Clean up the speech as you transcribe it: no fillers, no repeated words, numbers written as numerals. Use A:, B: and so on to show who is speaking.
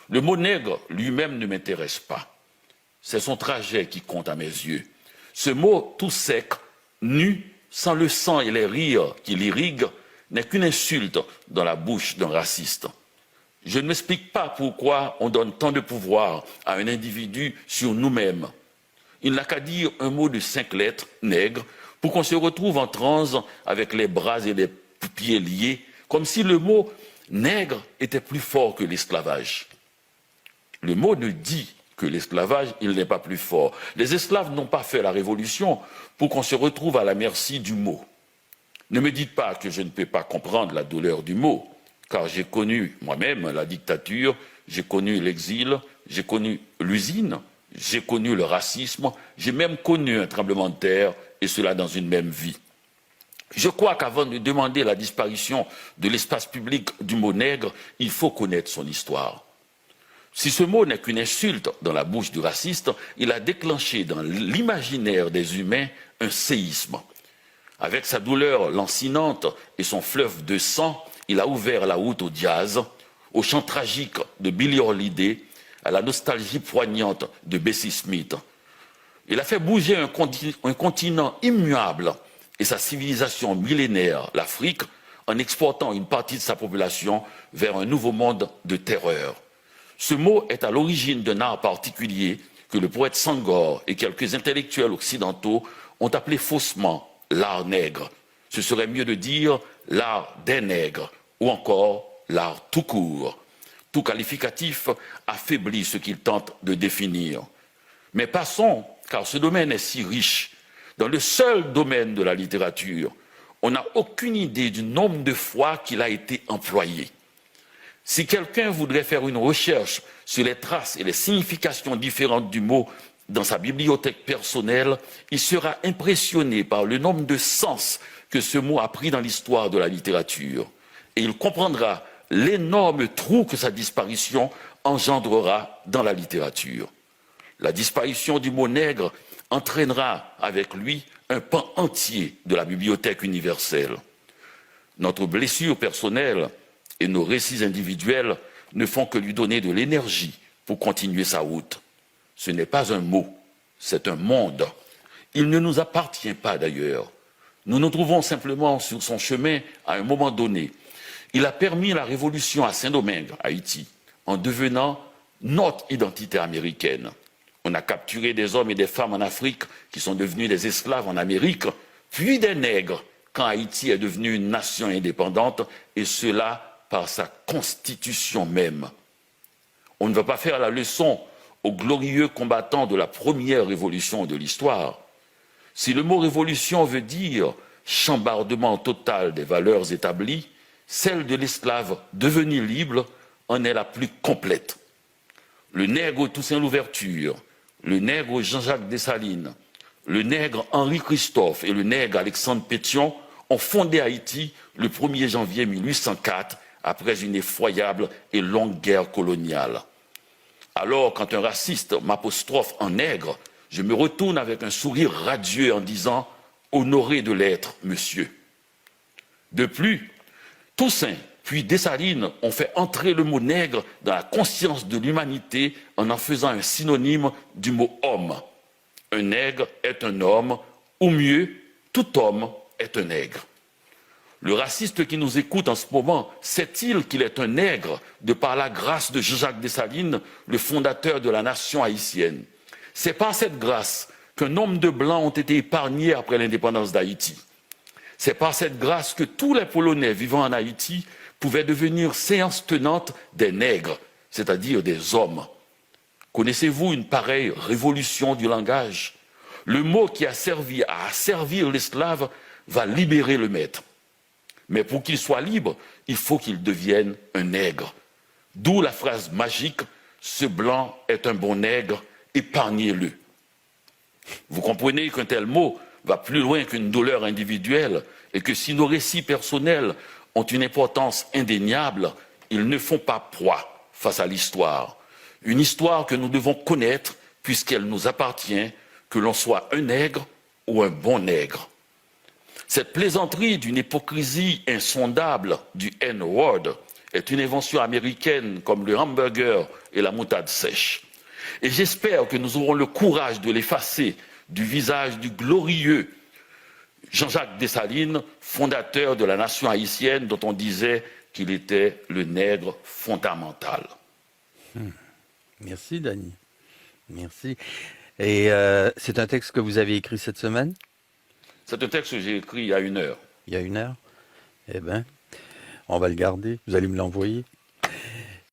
A: Le mot nègre lui-même ne m'intéresse pas. C'est son trajet qui compte à mes yeux. Ce mot tout sec, nu, sans le sang et les rires qui l'irriguent, n'est qu'une insulte dans la bouche d'un raciste. Je ne m'explique pas pourquoi on donne tant de pouvoir à un individu sur nous-mêmes. Il n'a qu'à dire un mot de 5 lettres, nègre, pour qu'on se retrouve en transe avec les bras et les pieds liés, comme si le mot nègre était plus fort que l'esclavage. Le mot ne dit que l'esclavage, il n'est pas plus fort. Les esclaves n'ont pas fait la révolution pour qu'on se retrouve à la merci du mot. Ne me dites pas que je ne peux pas comprendre la douleur du mot, car j'ai connu moi-même la dictature, j'ai connu l'exil, j'ai connu l'usine, j'ai connu le racisme, j'ai même connu un tremblement de terre, et cela dans une même vie. Je crois qu'avant de demander la disparition de l'espace public du mot nègre, il faut connaître son histoire. Si ce mot n'est qu'une insulte dans la bouche du raciste, il a déclenché dans l'imaginaire des humains un séisme. Avec sa douleur lancinante et son fleuve de sang, il a ouvert la route au jazz, au chant tragique de Billie Holiday, à la nostalgie poignante de Bessie Smith. Il a fait bouger un continent immuable et sa civilisation millénaire, l'Afrique, en exportant une partie de sa population vers un nouveau monde de terreur. Ce mot est à l'origine d'un art particulier que le poète Senghor et quelques intellectuels occidentaux ont appelé faussement l'art nègre. Ce serait mieux de dire l'art des nègres ou encore l'art tout court. Tout qualificatif affaiblit ce qu'il tente de définir. Mais passons, car ce domaine est si riche. Dans le seul domaine de la littérature, on n'a aucune idée du nombre de fois qu'il a été employé. Si quelqu'un voudrait faire une recherche sur les traces et les significations différentes du mot dans sa bibliothèque personnelle, il sera impressionné par le nombre de sens que ce mot a pris dans l'histoire de la littérature. Et il comprendra l'énorme trou que sa disparition engendrera dans la littérature. La disparition du mot nègre entraînera avec lui un pan entier de la bibliothèque universelle. Notre blessure personnelle et nos récits individuels ne font que lui donner de l'énergie pour continuer sa route. Ce n'est pas un mot, c'est un monde. Il ne nous appartient pas d'ailleurs. Nous nous trouvons simplement sur son chemin à un moment donné. Il a permis la révolution à Saint-Domingue, Haïti, en devenant notre identité américaine. On a capturé des hommes et des femmes en Afrique qui sont devenus des esclaves en Amérique, puis des nègres quand Haïti est devenue une nation indépendante, et cela par sa constitution même. On ne va pas faire la leçon aux glorieux combattants de la première révolution de l'histoire. Si le mot révolution veut dire chambardement total des valeurs établies, celle de l'esclave devenu libre en est la plus complète. Le nègre Toussaint Louverture, le nègre Jean-Jacques Dessalines, le nègre Henri Christophe et le nègre Alexandre Pétion ont fondé Haïti le 1er janvier 1804 après une effroyable et longue guerre coloniale. Alors, quand un raciste m'apostrophe en nègre, je me retourne avec un sourire radieux en disant « Honoré de l'être, monsieur ». De plus, Toussaint puis Dessalines ont fait entrer le mot nègre dans la conscience de l'humanité en faisant un synonyme du mot homme. Un nègre est un homme, ou mieux, tout homme est un nègre. Le raciste qui nous écoute en ce moment sait-il qu'il est un nègre de par la grâce de Jean-Jacques Dessalines, le fondateur de la nation haïtienne? C'est par cette grâce qu'un nombre de blancs ont été épargnés après l'indépendance d'Haïti. C'est par cette grâce que tous les Polonais vivant en Haïti pouvaient devenir séance tenante des nègres, c'est-à-dire des hommes. Connaissez-vous une pareille révolution du langage? Le mot qui a servi à asservir l'esclave va libérer le maître. Mais pour qu'il soit libre, il faut qu'il devienne un nègre. D'où la phrase magique « Ce blanc est un bon nègre, épargnez-le ». Vous comprenez qu'un tel mot va plus loin qu'une douleur individuelle et que si nos récits personnels ont une importance indéniable, ils ne font pas proie face à l'histoire. Une histoire que nous devons connaître puisqu'elle nous appartient, que l'on soit un nègre ou un bon nègre. Cette plaisanterie d'une hypocrisie insondable du N-word est une invention américaine comme le hamburger et la moutarde sèche. Et j'espère que nous aurons le courage de l'effacer du visage du glorieux Jean-Jacques Dessalines, fondateur de la nation haïtienne dont on disait qu'il était le nègre fondamental.
B: Merci, Dany. Merci. Et c'est un texte que vous avez écrit cette semaine?
A: C'est un texte que j'ai écrit il y a 1 heure.
B: Il y a 1 heure? Eh bien, on va le garder. Vous allez me l'envoyer?